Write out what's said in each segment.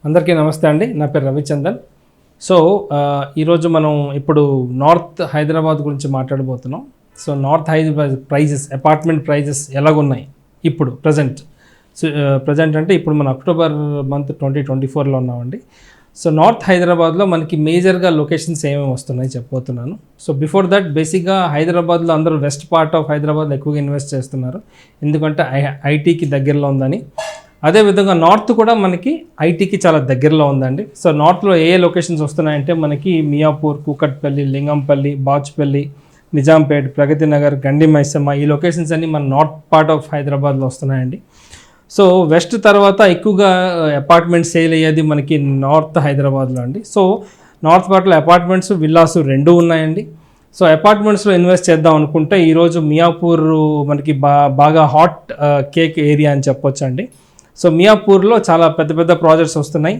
అందరికీ నమస్తే అండి. నా పేరు రవిచందన్. సో ఈరోజు మనం ఇప్పుడు నార్త్ హైదరాబాద్ గురించి మాట్లాడబోతున్నాం. So north Hyderabad prices, apartment prices ఎలాగున్నాయి ఇప్పుడు ప్రజెంట్ అంటే ఇప్పుడు మన అక్టోబర్ మంత్ 2024లో ఉన్నామండి. సో నార్త్ హైదరాబాద్లో మనకి మేజర్గా లొకేషన్స్ ఏమేమి వస్తున్నాయి చెప్పబోతున్నాను. సో బిఫోర్ దట్ బేసిక్గా హైదరాబాద్లో అందరూ వెస్ట్ పార్ట్ ఆఫ్ హైదరాబాద్ ఎక్కువగా ఇన్వెస్ట్ చేస్తున్నారు, ఎందుకంటే ఐటీకి దగ్గరలో ఉందని. అదేవిధంగా నార్త్ కూడా మనకి ఐటీకి చాలా దగ్గరలో ఉందండి. సో నార్త్లో ఏ లొకేషన్స్ వస్తున్నాయంటే మనకి మియాపూర్, కూకట్పల్లి, లింగంపల్లి, బాచ్పల్లి, నిజాంపేట్, ప్రగతి నగర్, గండి మైసమ్మ, ఈ లొకేషన్స్ అన్నీ మన నార్త్ పార్ట్ ఆఫ్ హైదరాబాద్లో వస్తున్నాయండి. సో వెస్ట్ తర్వాత ఎక్కువగా అపార్ట్మెంట్స్ సేల్ అయ్యేది మనకి నార్త్ హైదరాబాద్లో అండి. సో నార్త్ పార్ట్లో అపార్ట్మెంట్స్, విల్లాస్ రెండూ ఉన్నాయండి. సో అపార్ట్మెంట్స్లో ఇన్వెస్ట్ చేద్దాం అనుకుంటే ఈరోజు మియాపూర్ మనకి బాగా హాట్ కేక్ ఏరియా అని చెప్పొచ్చు అండి. సో మియాపూర్లో చాలా పెద్ద పెద్ద ప్రాజెక్ట్స్ వస్తున్నాయి.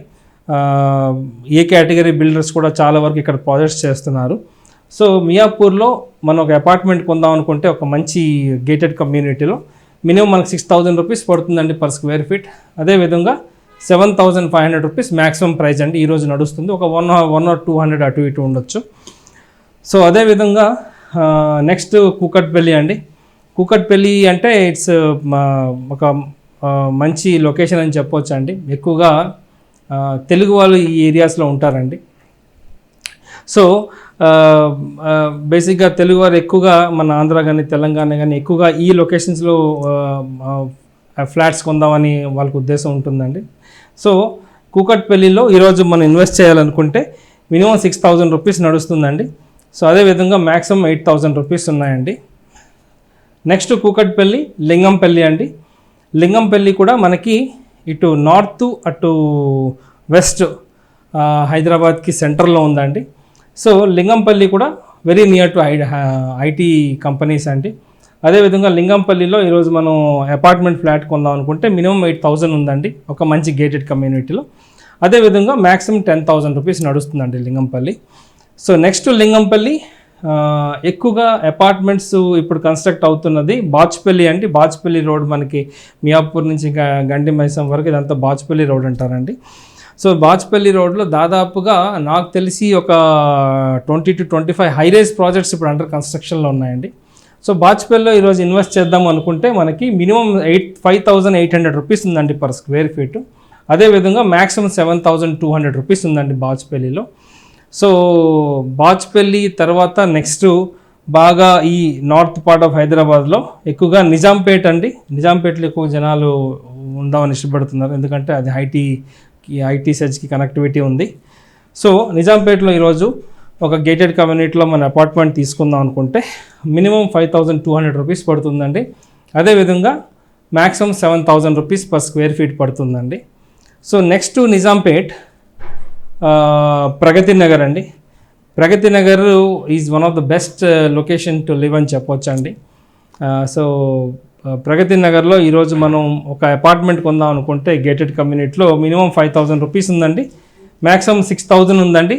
ఏ కేటగిరీ బిల్డర్స్ కూడా చాలా వరకు ఇక్కడ ప్రాజెక్ట్స్ చేస్తున్నారు. సో మియాపూర్లో మనం ఒక అపార్ట్మెంట్ కొందాం అనుకుంటే ఒక మంచి గేటెడ్ కమ్యూనిటీలో మినిమం మనకు 6,000 రూపీస్ పడుతుందండి పర్ స్క్వేర్ ఫీట్. అదేవిధంగా 7,500 రూపీస్ మ్యాక్సిమం ప్రైస్ అండి ఈరోజు నడుస్తుంది. ఒక 1 or 200 అటు ఇటు ఉండొచ్చు. సో అదేవిధంగా నెక్స్ట్ కూకట్పల్లి అండి. కూకట్పల్లి అంటే ఇట్స్ ఒక మంచి లొకేషన్ అని చెప్పొచ్చు అండి. ఎక్కువగా తెలుగు వాళ్ళు ఈ ఏరియాస్లో ఉంటారండి. సో బేసిక్గా తెలుగు వారు ఎక్కువగా మన ఆంధ్ర కానీ తెలంగాణ కానీ ఎక్కువగా ఈ లొకేషన్స్లో ఫ్లాట్స్ కొందామని వాళ్ళకు ఉద్దేశం ఉంటుందండి. సో కూకట్పల్లిలో ఈరోజు మనం ఇన్వెస్ట్ చేయాలనుకుంటే మినిమం 6,000 రూపీస్ నడుస్తుందండి. సో అదేవిధంగా మ్యాక్సిమం 8,000 రూపీస్ ఉన్నాయండి. నెక్స్ట్ కూకట్పల్లి, లింగంపల్లి అండి. లింగంపల్లి కూడా మనకి ఇటు నార్త్ అటు వెస్ట్ హైదరాబాద్కి సెంటర్లో ఉందండి. సో లింగంపల్లి కూడా very near to IT companies అండి. అదేవిధంగా లింగంపల్లిలో ఈరోజు మనం అపార్ట్మెంట్ ఫ్లాట్ కొందాం అనుకుంటే మినిమం 8,000 ఉందండి ఒక మంచి గేటెడ్ కమ్యూనిటీలో. అదేవిధంగా మ్యాక్సిమం 10,000 రూపీస్ నడుస్తుందండి లింగంపల్లి. సో నెక్స్ట్ లింగంపల్లి ఎక్కువగా అపార్ట్మెంట్స్ ఇప్పుడు కన్స్ట్రక్ట్ అవుతున్నది బాచ్పల్లి అండి. బాచ్పల్లి రోడ్ మనకి మియాపూర్ నుంచి గండి మైసమ్మ వరకు ఇదంతా బాచ్పల్లి రోడ్ అంటారండి. సో బాచ్పల్లి రోడ్లో దాదాపుగా నాకు తెలిసి ఒక 20 to 25 హైరేజ్ ప్రాజెక్ట్స్ ఇప్పుడు అండర్ కన్స్ట్రక్షన్లో ఉన్నాయండి. సో బాచ్పల్లిలో ఈరోజు ఇన్వెస్ట్ చేద్దాం అనుకుంటే మనకి మినిమం 5,800 రూపీస్ ఉందండి పర్ స్క్వేర్ ఫీట్. అదేవిధంగా మ్యాక్సిమం 7,200 రూపీస్ ఉందండి బాచ్పల్లిలో. సో బాచ్పల్లి తర్వాత నెక్స్ట్ బాగా ఈ నార్త్ పార్ట్ ఆఫ్ హైదరాబాద్లో ఎక్కువగా నిజాంపేట్ అండి. నిజాంపేట్లో ఎక్కువ జనాలు ఉందామని ఇష్టపడుతున్నారు, ఎందుకంటే అది ఐటీ సెజ్కి కనెక్టివిటీ ఉంది. సో నిజాంపేట్లో ఈరోజు ఒక గేటెడ్ కమ్యూనిటీలో మన అపార్ట్మెంట్ తీసుకుందాం అనుకుంటే మినిమం 5,200 రూపీస్ పడుతుందండి. అదేవిధంగా maximum 7,000 rupees per square feet పడుతుందండి. సో నెక్స్ట్ నిజాంపేట్ ప్రగతి నగర్ అండి. Pragathi Nagar is one of the best location to live అని చెప్పొచ్చు అండి. సో ప్రగతి నగర్లో ఈరోజు మనం ఒక అపార్ట్మెంట్ కొందాం అనుకుంటే గేటెడ్ కమ్యూనిటీలో మినిమం 5,000 రూపీస్ ఉందండి, మ్యాక్సిమం 6,000 ఉందండి.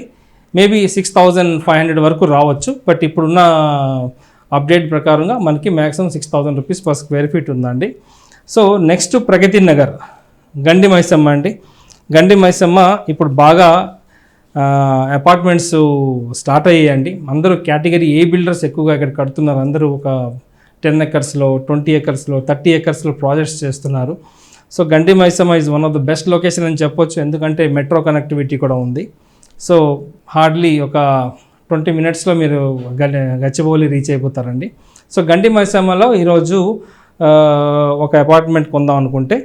మేబీ 6,500 వరకు రావచ్చు, బట్ ఇప్పుడున్న అప్డేట్ ప్రకారంగా మనకి maximum 6,000 rupees per square feet ఉందండి. సో నెక్స్ట్ ప్రగతి నగర్ గండి మైసమ్మ అండి. గండి మైసమ్మ ఇప్పుడు బాగా అపార్ట్మెంట్స్ స్టార్ట్ అయ్యాయండి. అందరూ కేటగిరీ ఏ బిల్డర్స్ ఎక్కువగా ఇక్కడ కడుతున్నారు. అందరూ ఒక 10 acresలో 20 acresలో 30 acresలో ప్రాజెక్ట్స్ చేస్తున్నారు. So Gandi Maisamma is one of the best location అని చెప్పొచ్చు, ఎందుకంటే మెట్రో కనెక్టివిటీ కూడా ఉంది. సో హార్డ్లీ ఒక 20 minutesలో మీరు గచ్చిబౌలి రీచ్ అయిపోతారండి. సో గండి మైసమ్మలో ఈరోజు ఒక అపార్ట్మెంట్ కొందాం అనుకుంటే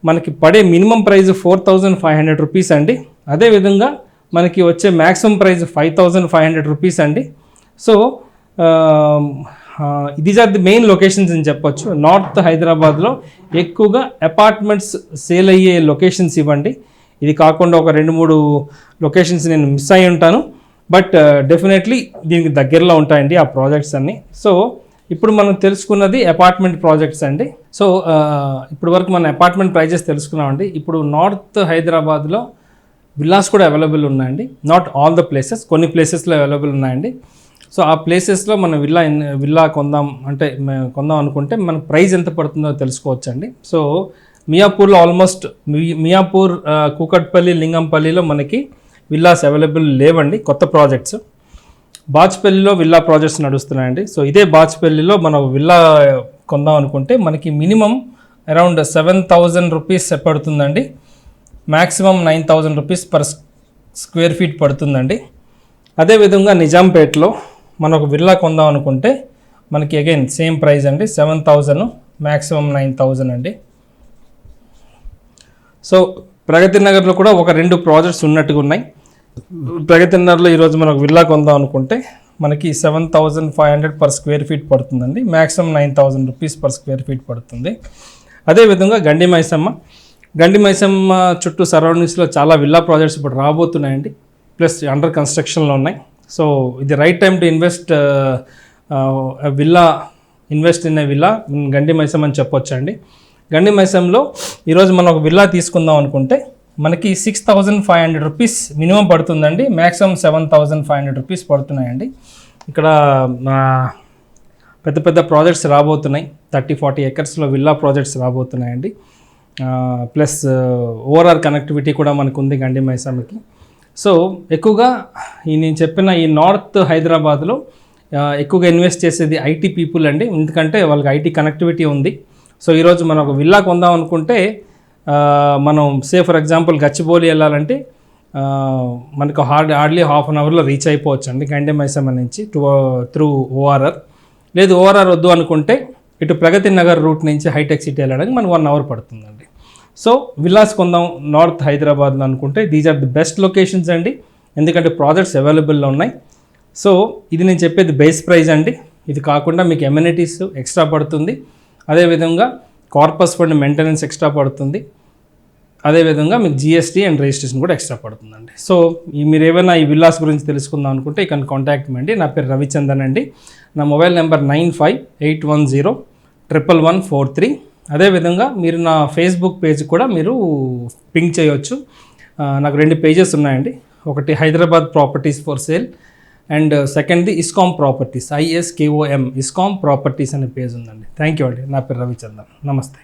మనకి పడే మినిమం ప్రైస్ 4,500 రూపీస్ అండి. అదేవిధంగా మనకి వచ్చే మ్యాక్సిమం ప్రైస్ 5,500 రూపీస్ అండి. So these are the main locations అని చెప్పొచ్చు. నార్త్ హైదరాబాద్లో ఎక్కువగా అపార్ట్మెంట్స్ సేల్ అయ్యే లొకేషన్స్ ఇవ్వండి. ఇది కాకుండా ఒక 2-3 లొకేషన్స్ నేను మిస్ అయ్యి ఉంటాను, బట్ డెఫినెట్లీ దీనికి దగ్గరలో ఉంటాయండి ఆ ప్రాజెక్ట్స్ అన్నీ. సో ఇప్పుడు మనం తెలుసుకున్నది అపార్ట్మెంట్ ప్రాజెక్ట్స్ అండి. సో ఇప్పుడు వరకు మన అపార్ట్మెంట్ ప్రైజెస్ తెలుసుకున్నామండి. ఇప్పుడు నార్త్ హైదరాబాద్లో విల్లాస్ కూడా అవైలబుల్ ఉన్నాయండి. నాట్ ఆల్ ద ప్లేసెస్, కొన్ని ప్లేసెస్లో అవైలబుల్ ఉన్నాయండి. సో ఆ ప్లేసెస్లో మనం విల్లా కొందాం అనుకుంటే మన ప్రైస్ ఎంత పడుతుందో తెలుసుకోవచ్చండి. సో మియాపూర్లో ఆల్మోస్ట్ మియాపూర్, కూకట్పల్లి, లింగంపల్లిలో మనకి విల్లాస్ అవైలబుల్ లేవండి, కొత్త ప్రాజెక్ట్స్. బాచ్పల్లిలో విల్లా ప్రాజెక్ట్స్ నడుస్తున్నాయండి. సో ఇదే బాచ్పల్లిలో మనం విల్లా కొందాం అనుకుంటే మనకి మినిమం అరౌండ్ 7,000 రూపీస్ పడుతుందండి, maximum 9,000 rupees per square feet పడుతుందండి. అదేవిధంగా నిజాంపేటలో మనం ఒక విల్లా కొందాం అనుకుంటే మనకి అగైన్ సేమ్ ప్రైస్ అండి, 7,000, మ్యాక్సిమం 9,000 అండి. సో ప్రగతి నగర్లో కూడా ఒక 2 ప్రాజెక్ట్స్ ఉన్నట్టుగా ఉన్నాయి. ప్రగతి నగర్లో ఈరోజు మనకు విల్లా కొందాం అనుకుంటే మనకి 7,500 పర్ స్క్వేర్ ఫీట్ పడుతుందండి, maximum 9,000 rupees per square feet పడుతుంది. అదేవిధంగా గండి మైసమ్మ చుట్టూ సరౌండింగ్స్లో చాలా విల్లా ప్రాజెక్ట్స్ ఇప్పుడు రాబోతున్నాయండి, ప్లస్ అండర్ కన్స్ట్రక్షన్లో ఉన్నాయి. సో ఇది right time to invest in a villa గండి మైసమ్ అని చెప్పొచ్చు అండి. గండి మైసంలో ఈరోజు మనం ఒక విల్లా తీసుకుందాం అనుకుంటే మనకి 6,500 రూపీస్ మినిమం పడుతుందండి, మ్యాక్సిమం 7,500 రూపీస్ పడుతున్నాయండి. ఇక్కడ పెద్ద పెద్ద ప్రాజెక్ట్స్ రాబోతున్నాయి, 30-40 ఎకర్స్లో విల్లా ప్రాజెక్ట్స్ రాబోతున్నాయండి. ప్లస్ ఓఆర్ఆర్ కనెక్టివిటీ కూడా మనకు ఉంది గండి మైసమ్కి. సో ఎక్కువగా నేను చెప్పిన ఈ నార్త్ హైదరాబాద్లో ఎక్కువగా ఇన్వెస్ట్ చేసేది ఐటీ పీపుల్ అండి, ఎందుకంటే వాళ్ళకి ఐటీ కనెక్టివిటీ ఉంది. సో ఈరోజు మనం ఒక విల్లా కొందాం అనుకుంటే మనం ఫర్ ఎగ్జాంపుల్ గచ్చిబౌలి వెళ్ళాలంటే మనకు హార్డ్లీ హాఫ్ అన్ అవర్లో రీచ్ అయిపోవచ్చు అండి గండి మైసమ్మ నుంచి త్రూ ఓఆర్ఆర్. లేదు ఓఆర్ఆర్ వద్దు అనుకుంటే ఇటు ప్రగతి నగర్ రూట్ నుంచి హైటెక్ సిటీ వెళ్ళడానికి మనకు 1 అవర్ పడుతుందండి. సో విల్లాస్ కొందాం నార్త్ హైదరాబాద్లో అనుకుంటే these are the best locations అండి, ఎందుకంటే ప్రాజెక్ట్స్ అవైలబుల్లో ఉన్నాయి. సో ఇది నేను చెప్పేది బేస్ ప్రైస్ అండి, ఇది కాకుండా మీకు ఎమ్యూనిటీస్ ఎక్స్ట్రా పడుతుంది, అదేవిధంగా కార్పస్ ఫండ్ మెయింటెనెన్స్ ఎక్స్ట్రా పడుతుంది, అదేవిధంగా మీకు జిఎస్టీ అండ్ రిజిస్ట్రేషన్ కూడా ఎక్స్ట్రా పడుతుందండి. సో మీరు ఏమైనా ఈ విల్లాస్ గురించి తెలుసుకుందాం అనుకుంటే ఇక్కడ కాంటాక్ట్ అండి. నా పేరు రవిచందన్ అండి, నా మొబైల్ నెంబర్ 9581011143. అదేవిధంగా మీరు నా ఫేస్బుక్ పేజ్ కూడా మీరు పింక్ చేయవచ్చు. నాకు 2 పేజెస్ ఉన్నాయండి, ఒకటి Hyderabad properties for sale and సెకండ్ది Iskom properties, ISKOM Iskom properties అనే పేజ్ ఉందండి. థ్యాంక్ యూ అండి. నా పేరు రవిచందన్, నమస్తే.